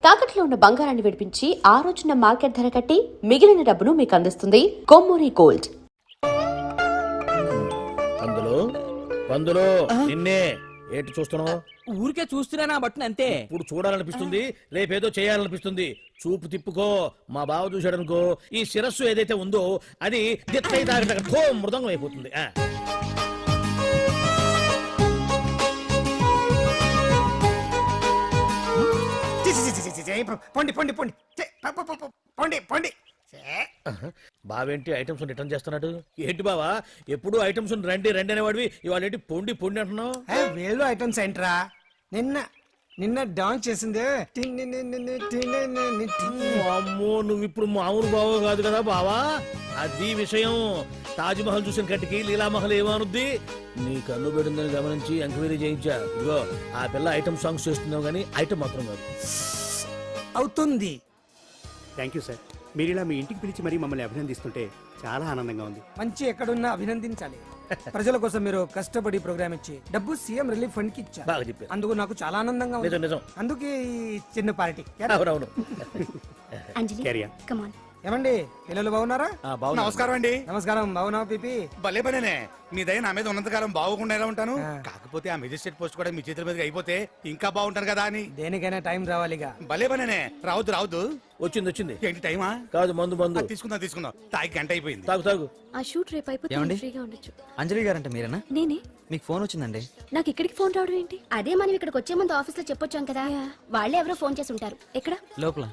తాకట్లో ఉన్న బంగారాన్ని విడిపించి ఆ రోజున మార్కెట్ ధర కట్టి మిగిలిన డబ్బును మీకు అందిస్తుంది కొమ్మూరి గోల్డ్. అందులో నిన్నే ఏంటి చూస్తున్నావు? ఊరికే చూస్తున్నా బట్టను అంతే. ఇప్పుడు చూడాలనిపిస్తుంది, రేపేదో చేయాలనిపిస్తుంది. చూపు తిప్పుకో. మా బావ చూశాడనుకో, ఈ శిరస్సు ఏదైతే ఉందో అది మృదంగం అయిపోతుంది. పొండి పొండి పొండి పొండి పొండి. బావేంటి ఐటమ్స్ రిటర్న్ చేస్తున్నాడు? ఏంటి బావా, ఎప్పుడు ఐటమ్స్ రండి రండి అనేవాడివి, ఇవాళ ఏంటి పొండి పొండి అంటున్నావు? వేలు ఐటమ్స్ ఏంట్రా? నిన్న డాన్స్ చేసిందే. అమ్మో, నువ్వు ఇప్పుడు మామూలు బావ కాదు కదా బావా. అది విషయం. తాజ్ మహల్ చూసిన కట్టికి లీలామహల్ ఏమనుద్ది? నీ కన్ను పెడిందని గమనించి ఎంక్వైరీ చేయించా. ఇదిగో ఆ పిల్ల ఐటమ్ సాంగ్స్ చేస్తున్నావు కానీ ఐటమ్ మాత్రం కాదు. అవుతుంది. Thank you sir. మీరు ఇలా మీ ఇంటికి పిలిచి మరీ మమ్మల్ని అభినందిస్తుంటే చాలా ఆనందంగా ఉంది. మంచి ఎక్కడున్నా అభినందించాలి. ప్రజల కోసం మీరు కష్టపడి ప్రోగ్రామ్ ఇచ్చి డబ్బు సీఎం రిలీఫ్ ఫండ్ కి ఇచ్చారు. బాగా చెప్పారు. అందుకు నాకు చాలా ఆనందంగా ఉంది. నిజం. అందుకే ఈ చిన్న పార్టీ. అవునవును. ఏమండి పిల్లలు బాగున్నారా? నమస్కారం అండి. నమస్కారం. బాగున్నావు పిపి? భలే పనేనే. మీ దయ నా మీద ఉన్నంతకాలం బాగుకుండా ఎలా ఉంటాను. కాకపోతే ఆ మెజిస్ట్రేట్ పోస్ట్ కూడా మీ చేతుల మీద అయిపోతే ఇంకా బాగుంటాను కదా అని. దేనికైనా టైం రావాలిగా. భలే పనేనే. రావద్దు. వచ్చింది. ఏంటి టైమా? కాదు, మందు. తీసుకుందాం. తాగి గంట అయిపోయింది. తాగు. ఆ షూట్ రేపు అయిపోతే ఫ్రీగా ఉండొచ్చు. అంజలి గారంట మీరేనా? నేనే. మీకు ఫోన్ వచ్చిందండి. నాకు ఇక్కడికి ఫోన్ రావడం ఏంటి? అదే మనం ఇక్కడికి వచ్చే ముందు ఆఫీస్ లో చెప్పొచ్చాం కదా, వాళ్ళే ఎవరో ఫోన్ చేసి ఉంటారు. ఎక్కడ? లోపల.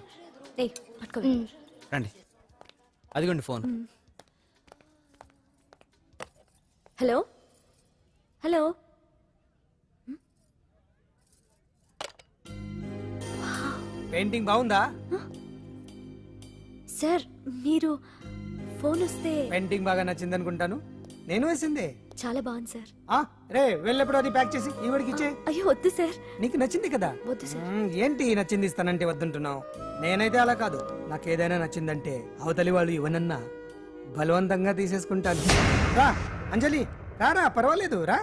ఏయ్ పట్టుకో. రండి, అదిగోండి ఫోన్. Hello hello. పెయింటింగ్ బాగుందా సార్? మీరు ఫోన్ వస్తే పెయింటింగ్ బాగా నచ్చింది అనుకుంటాను. నేను వేసిందే. చాలా బాగుంది సార్. రే వెళ్ళప్పుడు అది ప్యాక్ చేసి ఈవిడికి ఇచ్చే. అయ్యో వద్దు సార్. నీకు నచ్చింది కదా. వద్దు సార్. ఏంటి నచ్చింది ఇస్తానంటే వద్దుంటున్నావు? నేనైతే అలా కాదు. నాకు ఏదైనా నచ్చిందంటే అవతలి వాళ్ళు ఇవ్వనన్నా బలవంతంగా తీసేసుకుంటాను. రా అంజలి, రారా, పర్వాలేదు రా.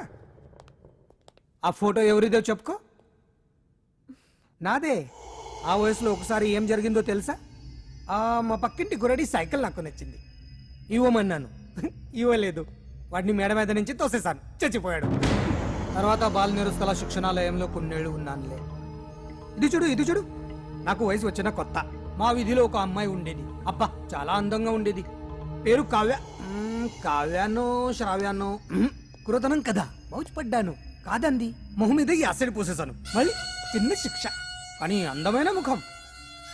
ఆ ఫోటో ఎవరిదో చెప్పుకో. నాదే. ఆ వయసులో ఒకసారి ఏం జరిగిందో తెలుసా? మా పక్కింటి గురడి సైకిల్ నాకు నచ్చింది, ఇవ్వమన్నాను. ఇవ్వలేదు. వాడిని మేడ మీద నుంచి తోసేశాను, చచ్చిపోయాడు. తర్వాత బాల నిరుస్తల శిక్షణాలయంలో కొన్నేళ్లు ఉన్నానులే. ఇది చూడు. నాకు వయసు వచ్చిన కొత్త. మా వీధిలో ఒక అమ్మాయి ఉండేది. అబ్బా చాలా అందంగా ఉండేది. పేరు కావ్యానో శ్రావ్యానో. కురతనం కదా, మౌచిపడ్డాను. కాదంది. మొహం మీద యాసిడ్ పూసేశాను. మళ్ళీ చిన్న శిక్ష, కానీ అందమైన ముఖం.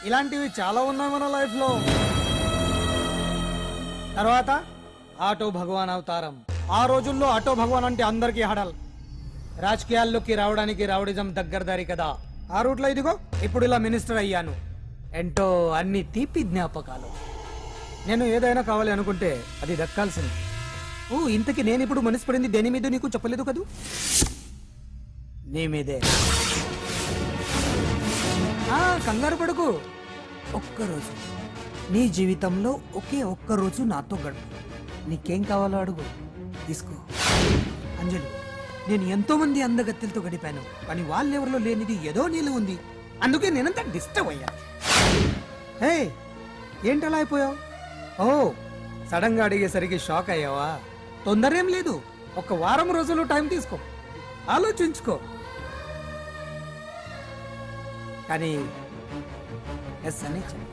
ఇలాంటివి చాలా ఉన్నాయి మన లైఫ్ లో. తర్వాత ఆటో భగవాన్ అవతారం. ఆ రోజుల్లో ఆటో భగవాన్ అంటే అందరికీ హడల్. రాజకీయాల్లోకి రావడానికి రౌడిజం దగ్గరదారి కదా. ఆ రూట్లో ఇదిగో ఇప్పుడు ఇలా మినిస్టర్ అయ్యాను. ఏంటో అన్ని తీపి జ్ఞాపకాలు. నేను ఏదైనా కావాలి అనుకుంటే అది దక్కాల్సింది. ఇంతకీ నేను ఇప్పుడు మనసు పడింది దేని మీద నీకు చెప్పలేదు కదూ? నీ మీదే. కంగారు పడుకు. ఒక్కరోజు నీ జీవితంలో ఒక్కరోజు నాతో గడుపు. నీకేం కావాలో అడుగు, తీసుకో. అంజలి, నేను ఎంతో మంది అందగత్తెలతో గడిపాను, కానీ వాళ్ళెవరిలో లేనిది ఏదో నీళ్ళు ఉంది. అందుకే నేనంతా డిస్టర్బ్ అయ్యా. ఏంటలా అయిపోయావు? సడన్ గా అడిగేసరికి షాక్ అయ్యావా? తొందర ఏం లేదు. ఒక వారం రోజులు టైం తీసుకో, ఆలోచించుకో. కానీ ఎస్ అని చెప్పు.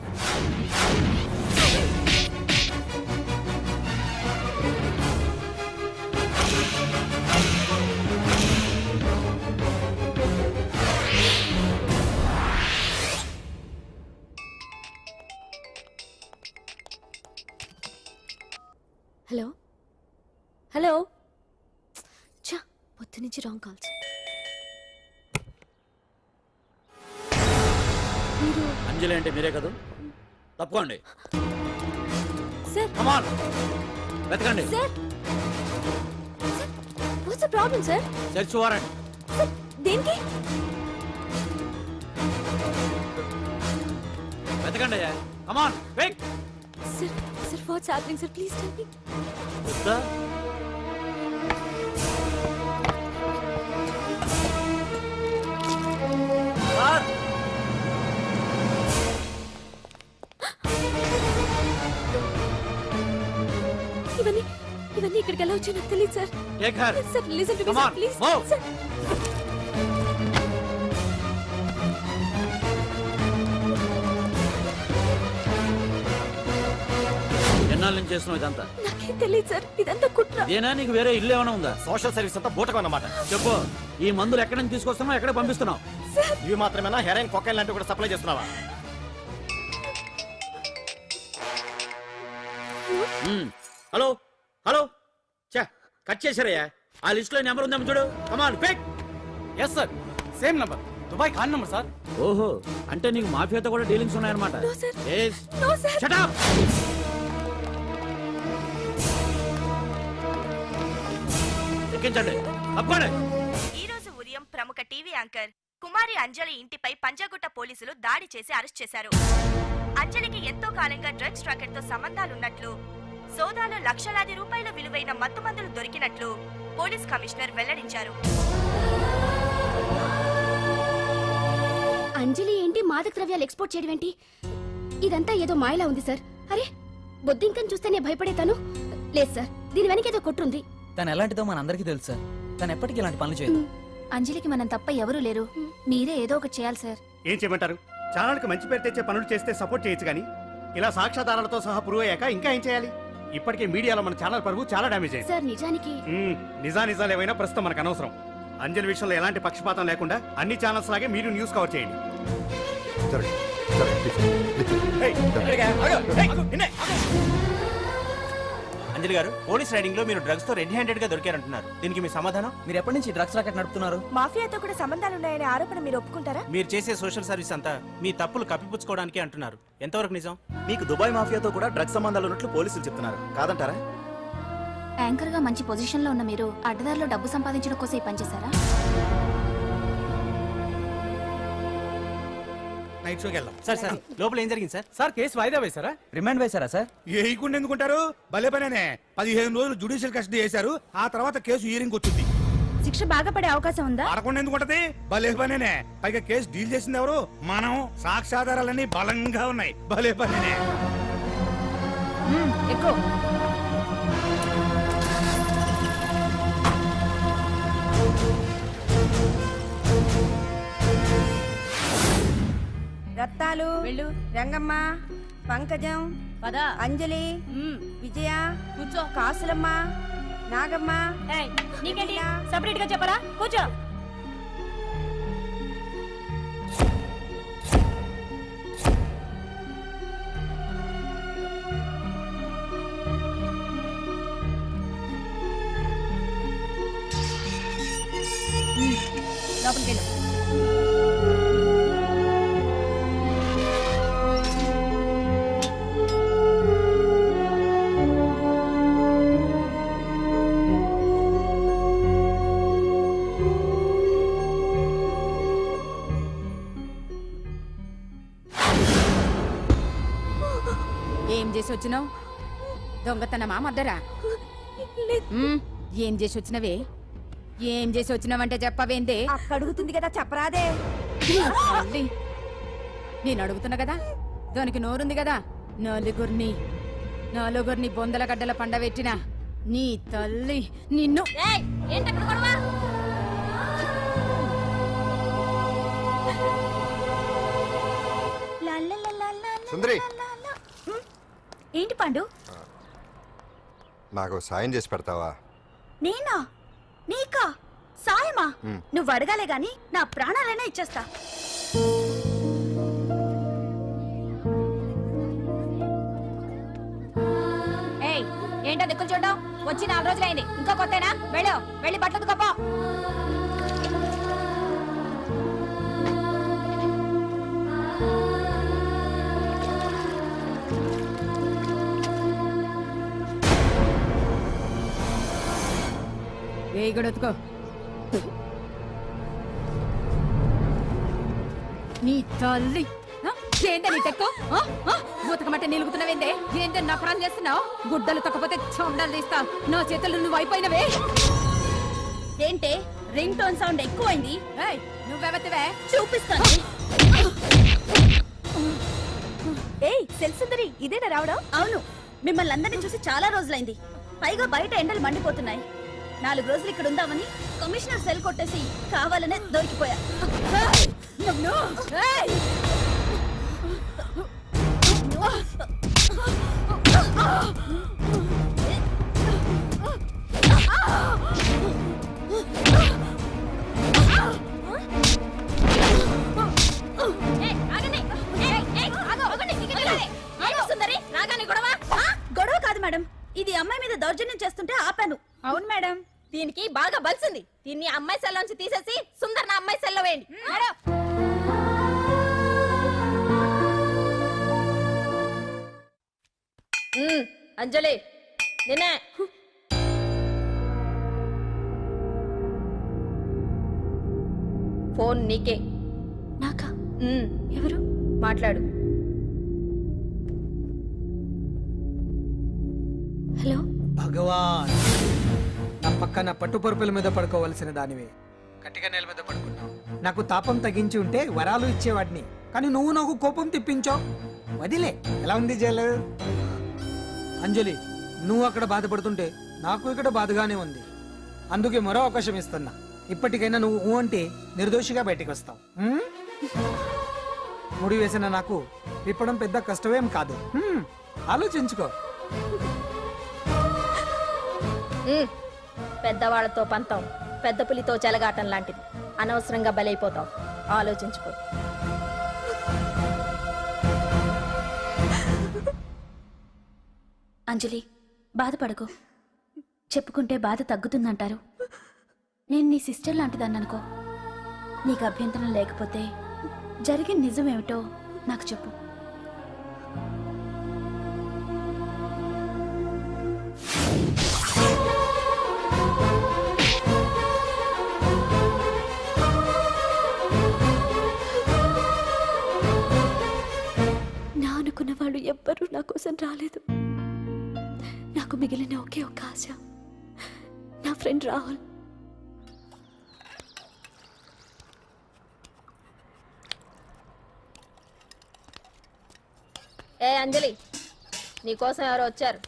Hello hello. చా, పొద్దు నుంచి రాంగ్ కాల్స్. మీరు అంజలి అంటే మీరే కదా? తప్పుకోండి సార్. కమాన్, వెతకండి. Sir, what's the problem sir? Search warrant. Sir, దేనికి? వెతకండి. Come on, wait. Sir, what's happening sir? Please tell me. చెప్తా. సార్ ఇవన్నీ ఇవన్నీ ఇక్కడికి ఎలా వచ్చాయో నాకు తెలియదు sir. Take her. Sir listen to me Come sir on, please move. Sir. ఎన్నాళ్ళ నుంచి చేస్తున్నావు ఇదంతా? నాకేం తెలియదు సార్, ఇదంతా కుట్ర. ఇదేనా నీకు వేరే ఇల్లు ఏమైనా ఉందా? సోషల్ సర్వీస్ అంతా బూటకం అన్నమాట. చెప్పు, ఈ మందులు ఎక్కడి నుంచి తీసుకొస్తున్నావు, ఎక్కడ పంపిస్తున్నావు? ఇవి మాత్రమేనా? హెరైన్, కొకైన్ లాంటివి కూడా సప్లై చేస్తున్నావా? హలో హలో, చా కట్ చేశారయ్యా. ఆ లిస్ట్ లో నెంబర్ ఉందేమో చూడు. Come on pick. Yes sir, same number, Dubai Khan number sir. ఓహో, అంటే నీకు మాఫియాతో కూడా డీలింగ్స్ ఉన్నాయన్నమాట. No, sir. Yes. No sir. Shut up. ఎక్కించండి, తప్పండి. ఈ రోజు ఉదయం ప్రముఖ టీవీ యాంకర్ కుమారి అంజలి ఇంటిపై పంజాగుట్ట పోలీసులు దాడి చేసి అరెస్ట్ చేశారు. అంజలికి ఎంతో కాలంగా డ్రగ్స్ రాకెట్ తో సంబంధాలున్నట్లు, సోదాలో లక్షలాది రూపాయల విలువైన మత్తుమందులు దొరికినట్లు పోలీస్ కమిషనర్ వెల్లడించారు. అంజలి ఏంటి మాదక ద్రవ్యాలు ఎక్స్పోర్ట్ చేయడం ఏంటి? ఇదంతా ఏదో మాయలా ఉంది సార్. అరే బొద్దింకని చూస్తేనే భయపడేతాను. లేదు సార్, దీని వెనక ఏదో కొట్టుంది. తను ఎలాంటిదో మన అందరికీ తెలుసు సార్. తను ఎప్పటికీ ఇలాంటి పనులు చేయదు. అంజలికి మనం తప్ప ఎవరూ లేరు. మీరే ఏదో ఒకటి చేయాలి సార్. ఏం చేయమంటారు? ఛానల్కి మంచి పేరు తెచ్చే పనులు చేస్తే సపోర్ట్ చేయొచ్చు కానీ ఇలా సాక్ష్యాధారాలతో సహా ప్రూవ్ అయ్యాక ఇంకా ఏం చేయాలి? ఇప్పటికే మీడియాలో మన ఛానల్ పరువు చాలా డ్యామేజ్ అయింది. సార్ నిజానికి నిజాలు ఏమైనా ప్రస్తుతం మనకు అనవసరం. అంజలి విషయంలో ఎలాంటి పక్షపాతం లేకుండా అన్ని ఛానల్స్ లాగే మీరు న్యూస్ కవర్ చేయండి. అంజలి గారు, పోలీస్ రైడింగ్ లో మీరు డ్రగ్స్ తో రెడ్ హ్యాండెడ్ గా దొరికారంటున్నారు. దీనికి మీ సమాధానం? మీరు ఎప్పటి నుంచి డ్రగ్స్ రాకెట్ నడుపుతున్నారు? మాఫియాతో కూడా సంబంధాలున్నాయనే ఆరోపణ మీరు ఒప్పుకుంటారా? మీరు చేసే సోషల్ సర్వీస్ అంతా మీ తప్పులు కప్పిపుచ్చుకోవడానికి అంటున్నారు. ఎంతవరకు నిజం? మీకు దుబాయ్ మాఫియాతో కూడా డ్రగ్స్ సంబంధాలు ఉన్నట్లు పోలీసులు చెప్తున్నారు, కాదంటారా? యాంకర్ గా మంచి పొజిషన్ లో ఉన్న మీరు అడ్డదారిలో డబ్బు సంపాదించడం కోసం ఈ పని చేశారా? నైట్ షోకి వెళ్దాం. సార్ సార్, లోపల ఏం జరిగింది సార్? సార్ కేసు వాయిదా వేశారా? రిమాండ్ వేశారా సార్? ఏయకుండా ఎందుకుంటారు? భలే పనేనే. 15 రోజులు జుడిషియల్ కస్టడీ చేశారు. ఆ తర్వాత కేసు హియరింగ్ వచ్చింది. శిక్ష బాగా పడే అవకాశం ఉందా? పడకుండా ఎందుకుంటది? భలే పనేనే. పైగా కేసు డీల్ చేసింది ఎవరు? మనం. సాక్ష్యాధారాలన్నీ బలంగా ఉన్నాయి. భలే పనేనే. ఎక్కువ రత్నాలు, రంగమ్మ, పంకజం, అంజలి, విజయ, కూర్చో, కాసులమ్మ, నాగమ్మ. నీకేంటి సపరేట్ గా చెప్పరా? కూర్చో. లోపలికి వెళ్ళు. ఏం చేసి వచ్చినావు? దొంగతనమా మద్దరా? ఏం చేసి వచ్చినవే? ఏం చేసి వచ్చినావంటే చెప్పవేందే? అడుగుతుంది కదా, చెప్పరాదే. తల్లి, నేను అడుగుతున్నా కదా, దానికి నోరుంది కదా. నలుగురిని బొందల గడ్డల పండబెట్టిన నీ తల్లి నిన్ను. సుందరి, ఏంటి పండు? నాకు సాయం చేసి పెడతావా? నేనా? నీకా సాయమా? నువ్వు అడగాలే గాని నా ప్రాణాలైనా ఇచ్చేస్తా. ఏయ్, ఏంటో దిక్కులు చూడడం? వచ్చి 4 రోజులైంది, ఇంకా కొత్తేనా? వెళ్ళి బట్టలు కప్ప. ఏ గడొత్తుకో. నీ తల్లి ఏందే నీ తెక్కు? ఉతకమంటే నిలుగుతున్నావేందే? ఏందే నపరాలు చేస్తున్నావు? గుడ్డలు తక్కపోతే చొండాలు తీస్తా. నా చేతులు నువ్వు అయిపోయినవే. ఏంటే రింగ్ టోన్ సౌండ్ ఎక్కువైంది? నువ్వెవతివే? చూపిస్తాను. ఏయ్ సెల్సుందరి, ఇదేనా రావడం? అవును, మిమ్మల్ని అందరినీ చూసి చాలా రోజులైంది. పైగా బయట ఎండలు మండిపోతున్నాయి. 4 రోజులు ఇక్కడ ఉందామని కమిషనర్ సెల్ కొట్టేసి కావాలనే దొరికిపోయా. గొడవ కాదు మేడం, ఇది అమ్మాయి మీద దౌర్జన్యం చేస్తుంటే ఆపాను. అవును మేడం, దీనికి బాగా బలిసింది. దీన్ని అమ్మాయి సెల్లోంచి తీసేసి సుందర్ నా అమ్మాయి సెల్లో వేయండి. అంజలి నిన్నే. ఫోన్ నీకే. నాకా? ఎవరు? మాట్లాడు. హలో. భగవాన్, నా పక్కన పట్టుపరుపుల మీద పడుకోవలసిన దానివే గట్టిగా నేల మీద పడుకున్నావు. నాకు తాపం తగ్గించి ఉంటే వరాలు ఇచ్చేవాడిని, కానీ నువ్వు నాకు కోపం తెప్పించావు. వదిలే. ఎలా ఉంది జైలు? అంజలి, నువ్వు అక్కడ బాధపడుతుంటే నాకు ఇక్కడ బాధగానే ఉంది. అందుకే మరో అవకాశం ఇస్తున్నా. ఇప్పటికైనా నువ్వు ఊ అంటే నిర్దోషిగా బయటికి వస్తావు. ముడి వేసిన నాకు విప్పడం పెద్ద కష్టమేం కాదు. ఆలోచించుకో. పెద్దవాళ్లతో పంతం పెద్ద పులితో చెలగాటం లాంటిది. అనవసరంగా బలైపోతావు. ఆలోచించుకో. అంజలి, బాధపడకు. చెప్పుకుంటే బాధ తగ్గుతుందంటారు. నేను నీ సిస్టర్ లాంటిదాన్ని అనుకో. నీకు అభ్యంతరం లేకపోతే జరిగిన నిజమేమిటో నాకు చెప్పు. నా అనుకున్న వాళ్ళు ఎవ్వరూ నా కోసం రాలేదు. నాకు మిగిలిన ఒకే ఒక్క ఆశ నా ఫ్రెండ్ రాహుల్. ఏ అంజలి, నీకోసం ఎవరో వచ్చారు.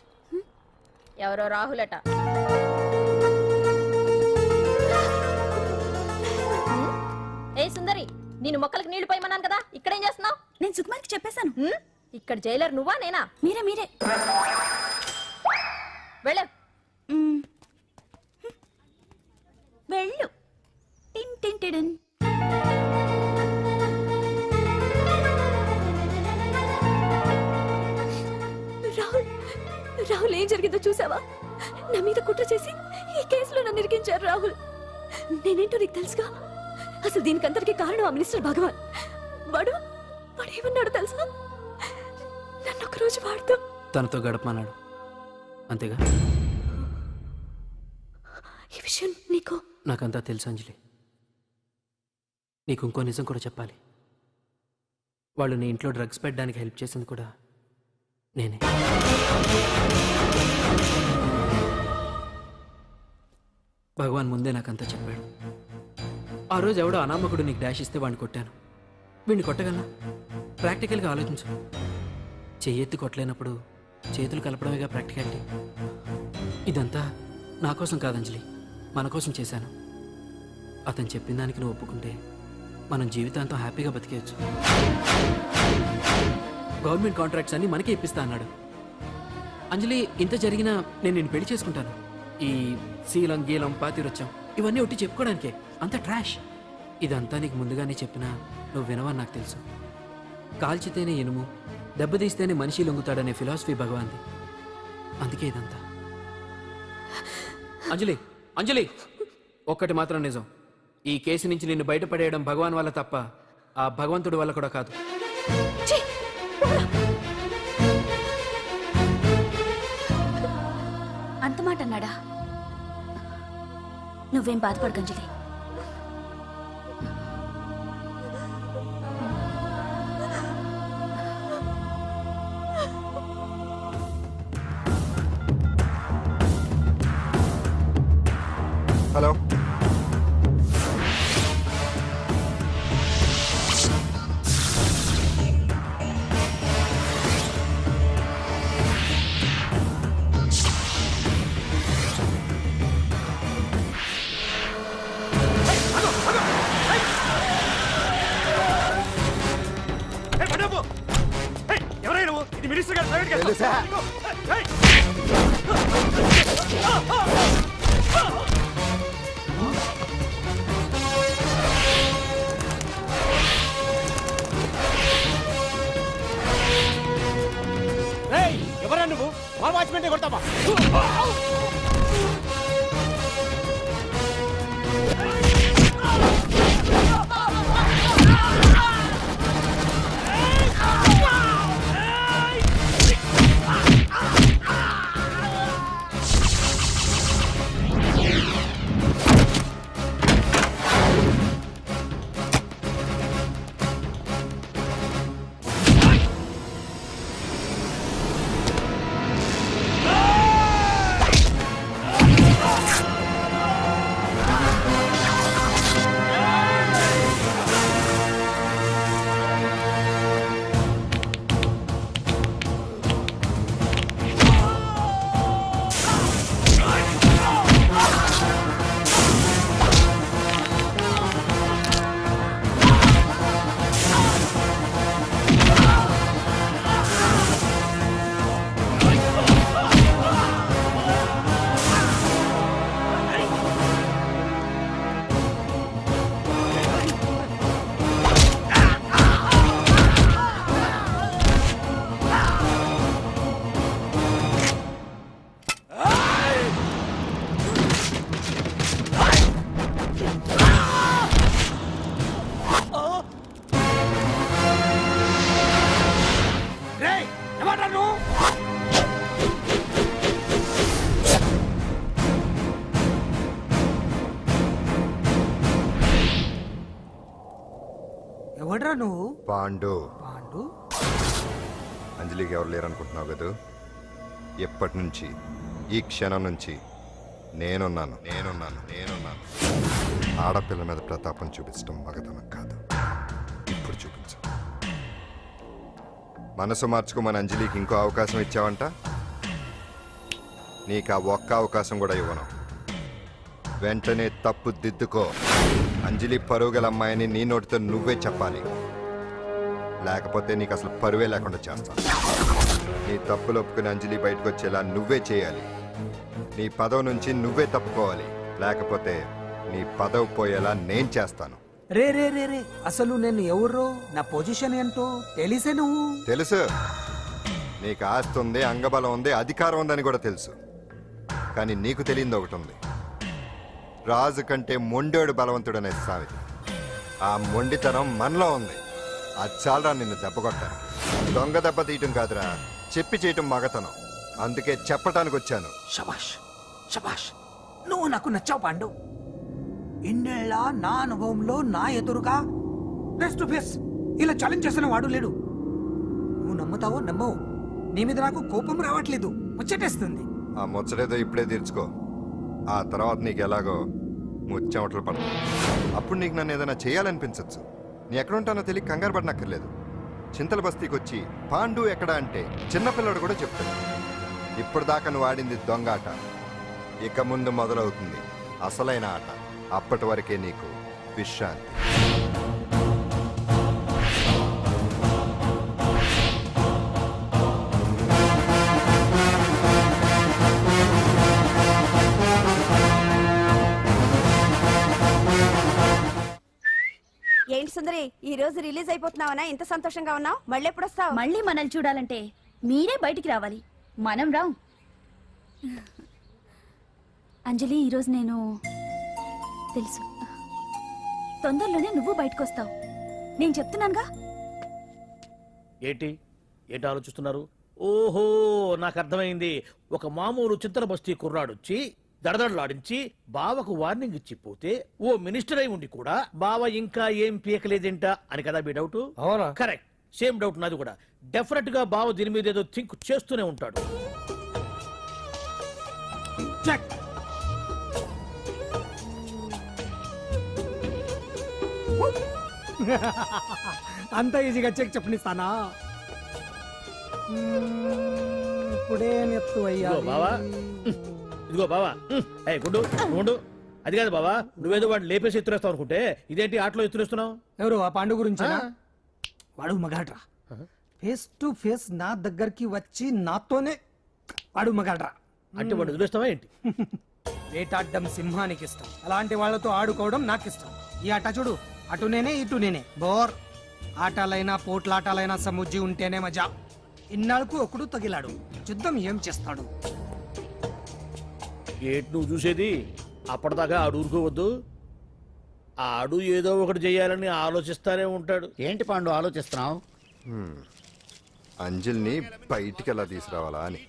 ఎవరో రాహులట. ఏ సుందరి, నేను మొక్కలకు నీళ్లు పోయమన్నాను కదా, ఇక్కడేం చేస్తున్నావు? నేను సుకుమార్కి చెప్పేశాను. ఇక్కడ జైలర్ నువ్వా నేనా? మీరే. వెళ్ళు. వెళ్ళు. టిన్ టిన్ టిడిన్. రాహుల్ ఏం జరిగిందో చూసావా? నా మీద కుట్ర చేసి ఈ కేసులో నన్ను ఇరికించారు రాహుల్. నేనేంటో నీకు తెలుసుగా. అసలు దీనికంతటికీ కారణం ఆ మినిస్టర్ భగవాన్. వాడు ఏమన్నాడు తెలుసా? నన్ను ఒకరోజు వాడుతూ తనతో గడపమన్నాడు, అంతేగా? ఈ విషయం నీకు? నాకంతా తెలుసు అంజలి. నీకు ఇంకో నిజం కూడా చెప్పాలి. వాళ్ళు నీ ఇంట్లో డ్రగ్స్ పెట్టడానికి హెల్ప్ చేసింది కూడా నేనే. భగవాన్ ముందే నాకంతా చెప్పాడు. ఆ రోజు ఎవడో అనామకుడు నీకు డాష్ ఇస్తే వాడిని కొట్టాను. వీడిని కొట్టగలనా? ప్రాక్టికల్గా ఆలోచించు. చెయ్యెత్తి కొట్టలేనప్పుడు చేతులు కలపడమేగా ప్రాక్టికాలిటీ. ఇదంతా నా కోసం కాదంజలి, మన కోసం చేశాను. అతను చెప్పిన దానికి నువ్వు ఒప్పుకుంటే మనం జీవితాంతం హ్యాపీగా బతికేయచ్చు. గవర్నమెంట్ కాంట్రాక్ట్స్ అన్ని మనకే ఇప్పిస్తా అన్నాడు. అంజలి, ఇంత జరిగినా నేను నిన్ను పెళ్లి చేసుకుంటాను. ఈ శీలం గీలం పాతిరొచ్చం ఇవన్నీ ఒట్టి చెప్పుకోవడానికే. అంత ట్రాష్. ఇదంతా నీకు ముందుగానే చెప్పినా నువ్వు వినవని నాకు తెలుసు. కాల్చితేనే ఇనుము, దెబ్బతీస్తేనే మనిషి లొంగుతాడనే ఫిలాసఫీ భగవాన్ది. అందుకే ఇదంతా. అంజలి, ఒక్కటి మాత్రం నిజం. ఈ కేసు నుంచి నిన్ను బయటపడేయడం భగవాన్ వల్ల తప్ప ఆ భగవంతుడి వల్ల కూడా కాదు. అంత మాట అన్నాడా? నువ్వేం బాధపడకు అంజలి. హలో, ఇది మినిస్టర్ గారు ప్రైవేట్ గెస్ట్ తెలుసా? ఏయ్! రేయ్, ఎవరా నువ్వు మా వాచ్మెన్ కొడతావా? రేయ్, ఎవరా నువ్వు? ఎవడ్రా నువ్వు? పాండు పాండు? అంజలికి ఎవరు లేరనుకుంటున్నావు కదా ఎప్పటి నుంచి ఈ క్షణం నుంచి నేనున్నాను ఆడపిల్ల మీద ప్రతాపం చూపించడం మగతనం కాదు. ఇప్పుడు చూపించు. మనసు మార్చుకోమని అంజలికి ఇంకో అవకాశం ఇచ్చావంట. నీకు ఆ ఒక్క అవకాశం కూడా ఇవ్వను. వెంటనే తప్పు దిద్దుకో. అంజలి పరుగల అమ్మాయిని నీ నోటితో నువ్వే చెప్పాలి, లేకపోతే నీకు అసలు పరువే లేకుండా చేస్తాను. నీ తప్పులు ఒప్పుకుని అంజలి బయటకు వచ్చేలా నువ్వే చేయాలి. నీ పదవి నుంచి నువ్వే తప్పుకోవాలి, లేకపోతే నీ పదవి పోయేలా నేను చేస్తాను. రే రే రే రే అసలు నేను ఎవరో, నా పొజిషన్ ఏంటో తెలిసే నువ్వు. తెలుసు, నీకు ఆస్తి ఉంది, అంగబలం ఉంది, అధికారం ఉందని కూడా తెలుసు. కానీ నీకు తెలియంది ఒకటి ఉంది. రాజు కంటే మొండోడు బలవంతుడనే సామెత. ఆ మొండితనం మనలో ఉంది. అది చాలరా నిన్ను దెబ్బ కొట్టాను. దొంగ దెబ్బ తీయటం కాదురా, చెప్పి చేయటం మగతనం. అందుకే చెప్పటానికి వచ్చాను. శబాష్ శబాష్, నువ్వు నాకు నచ్చావు పాండు. ఇన్నేళ్ళ నా అనుభవంలో నా ఎదురుగా ఫేస్ టు ఫేస్ ఇలా ఛాలెంజ్ చేసిన వాడు లేడు. నువ్వు నమ్ముతావో నమ్మవు, నీ మీద నాకు కోపం రావట్లేదు, ముచ్చటేస్తుంది. ఆ ముచ్చటేదో ఇప్పుడే తీర్చుకో. ఆ తర్వాత నీకు ఎలాగో ముచ్చెమటలు పడతాయి. అప్పుడు నీకు నన్ను ఏదైనా చేయాలనిపించచ్చు. నీ ఎక్కడుంటానో తెలియ కంగారు పడనక్కర్లేదు. చింతల బస్తీకి వచ్చి పాండు ఎక్కడ అంటే చిన్నపిల్లడు కూడా చెప్తాడు. ఇప్పుడు దాకా నువ్వు ఆడింది దొంగ ఆట, ఇక ముందు మొదలవుతుంది అసలైన ఆట. అప్పటి వరకే నీకు విశ్రాంతి. ఏంటి సుందరి, ఈ రోజు రిలీజ్ అయిపోతున్నావనా? ఇంత సంతోషంగా ఉన్నావు? మళ్ళీ ఎప్పుడు వస్తావు? మళ్ళీ మనల్ని చూడాలంటే మీరే బయటికి రావాలి, మనం రాం. అంజలి, ఈరోజు నేను తెలుసు, తొందరలోనే నువ్వు బయటకు వస్తావు, నేను చెప్తున్నానుగా. ఏంటి ఏంటి ఆలోచిస్తున్నారు? ఓహో, నాకు అర్థమైంది. ఒక మామూలు చింతల బస్తీ కుర్రాడొచ్చి దడదడలాడించి బావకు వార్నింగ్ ఇచ్చి పోతే ఓ మినిస్టర్ అయి ఉండి కూడా బావ ఇంకా ఏం పీకలేదేంట అని కదా మీ డౌట్? అవునా? కరెక్ట్, సేమ్ డౌట్ నాది కూడా. డెఫినెట్ గా బావ దీని మీద ఏదో థింక్ చేస్తూనే ఉంటాడు. చెక్. అంత ఈజీగా చెక్ చెప్పనిస్తానా? ఇప్పుడే నెత్తు అయ్యా. ఇదిగో బావా, ఇదిగో బావా. ఏ గుడ్డు, గుండు. అది కాదు బావా, నువ్వేదో వాడిని లేపేసి ఎత్తురేస్తావు అనుకుంటే ఇదేంటి ఆటలో ఎత్తురేస్తున్నావు? ఎవరు? ఆ పాండు గురించి? వాడు మగాడ్రా, ఫేస్ టు ఫేస్ నా దగ్గరికి వచ్చి నాతోనే అడుమగలరా అంటే వాడు వదిలేస్తావా ఏంటి? వేటాడ్డం సింహానికి ఇష్టం, అలాంటి వాళ్ళతో ఆడుకోవడం నాకు ఇష్టం. ఈ ఆట చూడు, అటు నేనే ఇటు నేనే, బోర్. ఆటలైనా పోట్లాటాలైనా సముజ్జి ఉంటేనే మజా. ఇన్నాళ్ళకు ఒకడు తగిలాడు, యుద్ధం ఏం చేస్తాడు? ఏంటి నువ్వు చూసేది? అప్పటిదాకా ఆడు ఊరుకోవద్దు. ఆడు ఏదో ఒకటి చేయాలని ఆలోచిస్తానే ఉంటాడు. ఏంటి పాండు ఆలోచిస్తున్నావు? అంజలిని బయటికి ఎలా తీసుకురావాలా అని.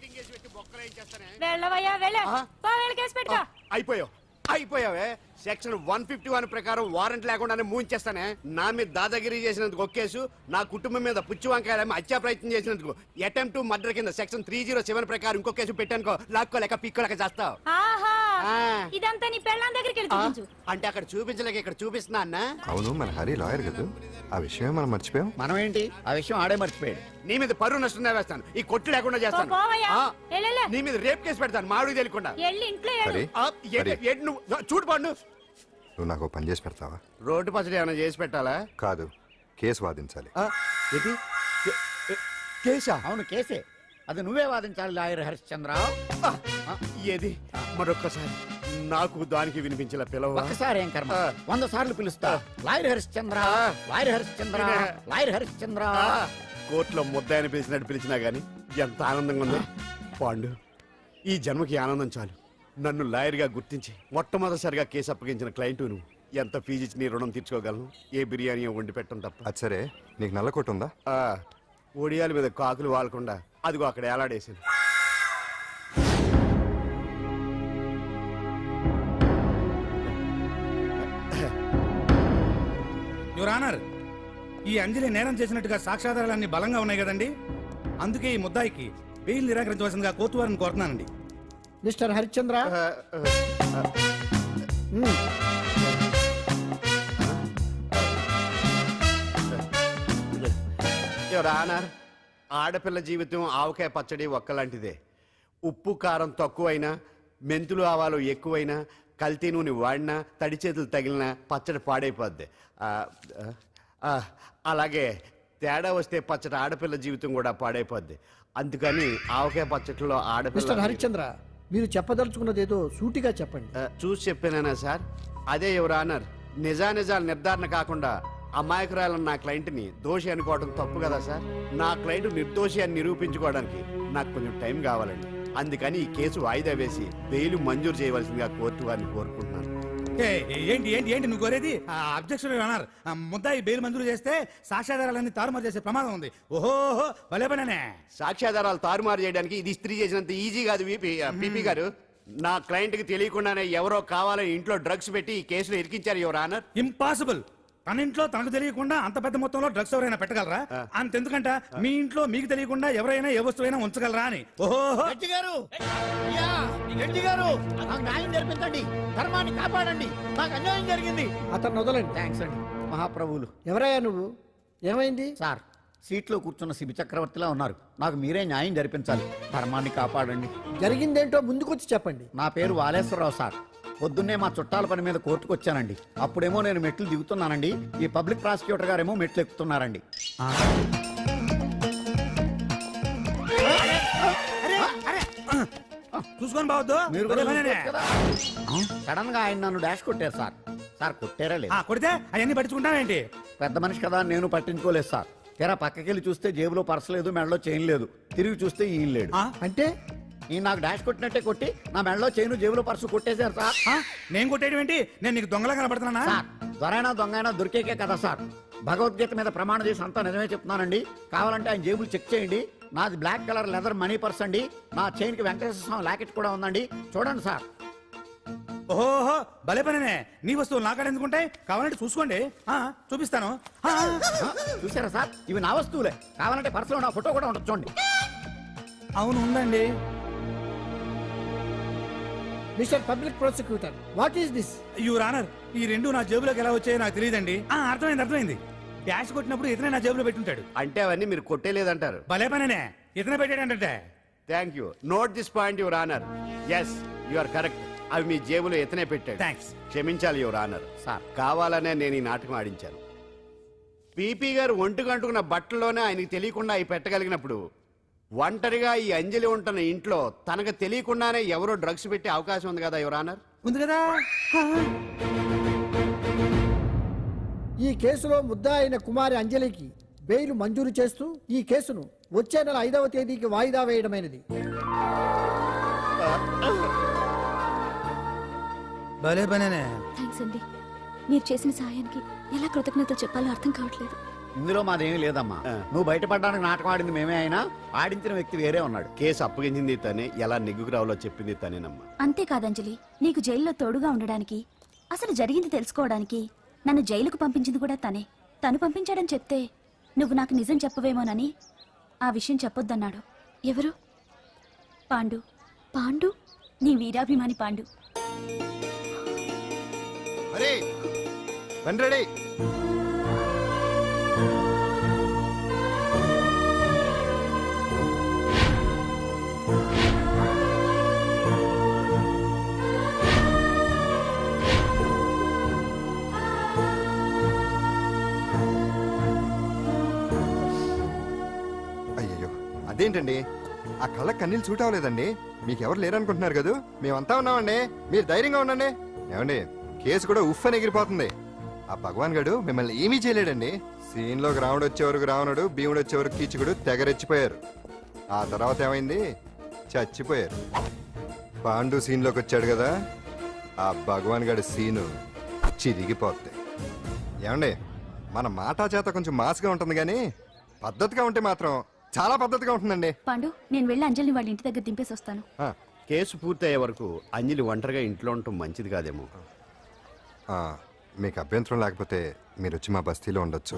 అయిపోయావే. సెక్షన్ 151 ప్రకారం వారెంట్ లేకుండానే మూయించేస్తానే. నా మీద దాదాగిరి చేసినందుకు ఒక కేసు, నా కుటుంబం మీద పుచ్చి వంకాయలేమో హత్యా ప్రయత్నం చేసినందుకు అటెంప్ట్ టు మర్డర్ కింద సెక్షన్ 307 ప్రకారం ఇంకో కేసు పెట్టానుకో, లాక్కోలేక పిక్కోలేక చేస్తావు. ఇదంతా నీ పెళ్ళాం దగ్గరికి అంటే అక్కడ చూపించలేక ఇక్కడ చూపిస్తున్నా అన్న. అవును, మన హరి లాయర్ కదా, ఆ విషయమే మనం మర్చిపోయాం. మనం ఏంటి ఆ విషయం ఆడే మర్చిపోయాడు. నీ మీద పరువు నష్టం వేస్తాను, ఈ కొట్టు లేకుండా చేస్తాను. నీ మీద రేప్ కేసు పెడతాను మాడు తెలియకుండా. హరి, నువ్వు చూడు పండు, నువ్వు నాకు ఓ పని చేసి పెడతావా? రోడ్డు పచ్చడి ఏమైనా చేసి పెట్టాలా? కాదు, కేసు వాదించాలి. ఏంటి కేసా? అవును కేసే, అది నువ్వే వాదించాలి లాయర్ హరిశ్చంద్ర. ఏది మరొక్కసారి నాకు దానికి వినిపించిన పిలవ. ఒక్కసారి ఏం కర్మ, 100 సార్లు పిలుస్తా. Lawyer Harishchandra, lawyer Harishchandra, lawyer Harishchandra. కోర్టులో ముద్దాయని పిలిచినట్టు పిలిచినా గానీ ఎంత ఆనందంగా ఉందో పాండు. ఈ జన్మకి ఆనందం చాలు. నన్ను లాయర్గా గుర్తించి మొట్టమొదటిసారిగా కేసు అప్పగించిన క్లయింట్ నువ్వు. ఎంత ఫీజు ఇచ్చి నీ రుణం తీర్చుకోగలను? ఏ బిర్యానీ వండి పెట్టడం తప్ప. అది సరే, నీకు నల్ల కొట్టు ఉందా? ఒడియాల మీద కాకులు వాలకుండా అదిగో అక్కడ ఏలాడేసింది. యువర్ ఆనర్, ఈ అంజలి నేరం చేసినట్టుగా సాక్ష్యాధారాలన్నీ బలంగా ఉన్నాయి కదండి. అందుకే ఈ ముద్దాయికి బెయిల్ నిరాకరించవలసిందిగా కోర్టు వారిని కోరుతున్నానండి. మిస్టర్ హరిశ్చంద్ర, యువర్ ఆనర్, ఆడపిల్ల జీవితం ఆవకాయ పచ్చడి ఒక్కలాంటిదే. ఉప్పు కారం తక్కువైనా, మెంతులు ఆవాలు ఎక్కువైనా, కల్తీ నూనె వాడినా, తడి చేతులు తగిలినా పచ్చడి పాడైపోద్ది. అలాగే తేడా వస్తే పచ్చడి ఆడపిల్ల జీవితం కూడా పాడైపోద్ది. అందుకని ఆవకాయ పచ్చడిలో ఆడపిల్ల. హరిశ్చంద్ర, మీరు చెప్పదలుచుకున్నదేదో సూటిగా చెప్పండి. చూసి చెప్పానా సార్? అదే యువర్ ఆనర్, నిజానిజాలు నిర్ధారణ కాకుండా అమాయకురాలను నా క్లయింట్ని దోషి అనుకోవడం తప్పు కదా సార్? నా క్లయింట్ నిర్దోషి అని నిరూపించుకోవడానికి నాకు కొంచెం టైం కావాలండి. అందుకని ఈ కేసు వాయిదా వేసి బెయిల్ మంజూరు చేయవలసిందిగా కోర్టు వారిని కోరుకుంటున్నాను. ఏంటి ఏంటి ఏంటి నువ్వు కోరేది? అబ్జెక్షన్ అన్నారు. ముద్దాయి బెయిల్ మంజూరు చేస్తే సాక్ష్యాధారాలన్నీ తారుమారు చేసే ప్రమాదం ఉంది. ఓహో, భలే పనేనే. సాక్ష్యాధారాలు తారుమారు చేయడానికి ఇది ఇస్త్రీ చేసినంత ఈజీ కాదు పిపి గారు. నా క్లయింట్ కి తెలియకుండానే ఎవరో కావాలని ఇంట్లో డ్రగ్స్ పెట్టి ఈ కేసులో ఇరికించారు యువర్ ఆనర్. ఇంపాసిబుల్. తన ఇంట్లో తనకు తెలియకుండా అంత పెద్ద మొత్తంలో డ్రగ్స్ ఎవరైనా పెట్టగలరా? అంతెందుకంట మీ ఇంట్లో మీకు తెలియకుండా ఎవరైనా ఏ వస్తువైనా ఉంచగలరా అని. ఓహో, నాకు న్యాయం జరిపించండి, ధర్మాన్ని కాపాడండి, నాకు అన్యాయం జరిగింది. అతను వదలండి. థ్యాంక్స్ అండి మహాప్రభువులు. ఎవరయ్యా నువ్వు? ఏమైంది? సార్, సీట్లో కూర్చున్న శిబి చక్రవర్తిలా ఉన్నారు. నాకు మీరే న్యాయం జరిపించాలి, ధర్మాన్ని కాపాడండి. జరిగిందేంటో ముందుకొచ్చి చెప్పండి. నా పేరు వాలేశ్వరరావు సార్. పొద్దున్నే మా చుట్టాల పని మీద కోర్టుకు వచ్చానండి. అప్పుడేమో నేను మెట్లు దిగుతున్నానండి, ఈ పబ్లిక్ ప్రాసిక్యూటర్ గారేమో మెట్లు ఎక్కుతున్నారండి. చూసుకొని బావద్దు. మీరు సడన్ గా ఆయన నన్ను డాష్ కొట్టారు సార్. సార్ కొట్టారా లేదు? కొడితే అవన్నీ పట్టించుకుంటావేంటి? పెద్ద మనిషి కదా నేను పట్టించుకోలేదు సార్. తెరా పక్కకెళ్ళి చూస్తే జేబులో పర్స్ లేదు, మెడలో చైన్ లేదు. తిరిగి చూస్తే ఈయన లేడు. అంటే ఈ నాకు డాష్ కొట్టినట్టే కొట్టి నా మెడలో చైన్ జేబులో పర్సు కొట్టేశారు సార్. నేను కొట్టేయడం ఏంటి? నేను నీకు దొంగలా కనబడుతున్నా? సార్, దొరైనా దొంగైనా దొరికేకే కదా సార్. భగవద్గీత మీద ప్రమాణం చేసి అంతా నిజమే చెప్తున్నానండి. కావాలంటే ఆయన జేబులు చెక్ చేయండి. నాది black colour leather money purse అండి. నా చైన్ కి వెంకటేశ్వర స్వామి లాకెట్ కూడా ఉందండి. చూడండి సార్. ఓహో, భలే పనే. నీ వస్తువులు నాకాడ ఎందుకుంటాయి? కావాలంటే చూసుకోండి, చూపిస్తాను. చూసారా సార్, ఇవి నా వస్తువులే. కావాలంటే పర్సులో నా ఫోటో కూడా ఉండదు, చూడండి. అవును, ఉందండి. Mister public prosecutor, what is this? Your honour, ఈ రెండు నా జేబులోకి ఎలా వచ్చాయో నాకు తెలియదండి. అర్థమైంది. డాష్ కొట్టినప్పుడు ఇతనే నా జేబులో పెట్టుంటాడు. అంటే అవన్నీ మీరు కొట్టేలేదంటారు? భలే పనేనే, ఇతనే పెట్టాడంటే. Thank you. Note this point your honour. Yes, you are correct. అవి మీ జేబులో ఎత్తనే పెట్టాడు. థ్యాంక్స్. క్షమించాలి యువర్ ఆనర్. సార్, కావాలనే నేను ఈ నాటకం ఆడించాను. పీపీ గారు ఒంటికి అంటుకున్న బట్టల్లోనే ఆయనకి తెలియకుండా అవి పెట్టగలిగినప్పుడు ఒంటరిగా ఈ అంజలి ఉంటున్న ఇంట్లో తనకు తెలియకుండానే ఎవరో డ్రగ్స్ పెట్టే అవకాశం ఉంది కదా యువర్ ఆనర్. ఉంది కదా. ఈ కేసులో ముద్దా అయిన కుమారి అంజలికి బెయిల్ మంజూరు చేస్తూ ఈ కేసును వచ్చే నెల 5వ తేదీకి వాయిదా వేయడమైనది. భలే పనేనే. థ్యాంక్స్ అండి. మీరు చేసిన సహాయానికి ఎలా కృతజ్ఞతలు చెప్పాలో అర్థం కావట్లేదు. ఇందులో మాదేమీ లేదమ్మా. నువ్వు బయటపడడానికి నాటకం ఆడింది మేమే అయినా ఆడించిన వ్యక్తి వేరే ఉన్నాడు. కేసు అప్పగించింది తనే, ఎలా నెగ్గుకు రావాలో చెప్పింది తనేనమ్మా. అంతేకాదంజలి, నీకు జైల్లో తోడుగా ఉండడానికి, అసలు జరిగింది తెలుసుకోవడానికి నన్ను జైలుకు పంపించింది కూడా తనే. తను పంపించాడని చెప్తే నువ్వు నాకు నిజం చెప్పవేమోనని ఆ విషయం చెప్పొద్దన్నాడు. ఎవరు? పాండు. పాండు, నీ వీరాభిమాని పాండు. అరే రండి. అయ్యయ్యో, అదేంటండి ఆ కళ్ళ కన్నీళ్ళు సూట్ అవ్వలేదండి. మీకెవరు లేరనుకుంటున్నారు కదా, మేమంతా ఉన్నామండి. మీరు ధైర్యంగా ఉండండి. ఏమండి, కేసు కూడా ఉఫ్ అని ఎగిరిపోతుంది. ఆ భగవాన్ గడు మిమ్మల్ని ఏమీ చేయలేడండి. సీన్లోకి రాముడు వచ్చేవరకు రావణుడు, భీముడు వచ్చేవరకు కీచుకుడు తెగరెచ్చిపోయారు. ఆ తర్వాత ఏమైంది? చచ్చిపోయారు. పాండు సీన్లోకి వచ్చాడు కదా, ఆ భగవాన్ గడి సీను చిరిగిపోద్ది. ఏమండి, మన మాటా చేత కొంచెం మాస్గా ఉంటుంది కానీ పద్ధతిగా ఉంటే మాత్రం చాలా పద్ధతిగా ఉంటుందండి. పాండు, నేను వెళ్ళి అంజలిని వాళ్ళ ఇంటి దగ్గర దింపేసి వస్తాను. కేసు పూర్తయ్యే వరకు అంజలి ఒంటరిగా ఇంట్లో ఉండటం మంచిది కాదేమో. మీకు అభ్యంతరం లేకపోతే మీరు వచ్చి మా బస్తీలో ఉండొచ్చు.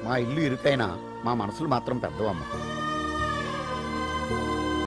మా ఇల్లు ఇరుకైనా మా మనసులు మాత్రం పెద్దవమ్మ.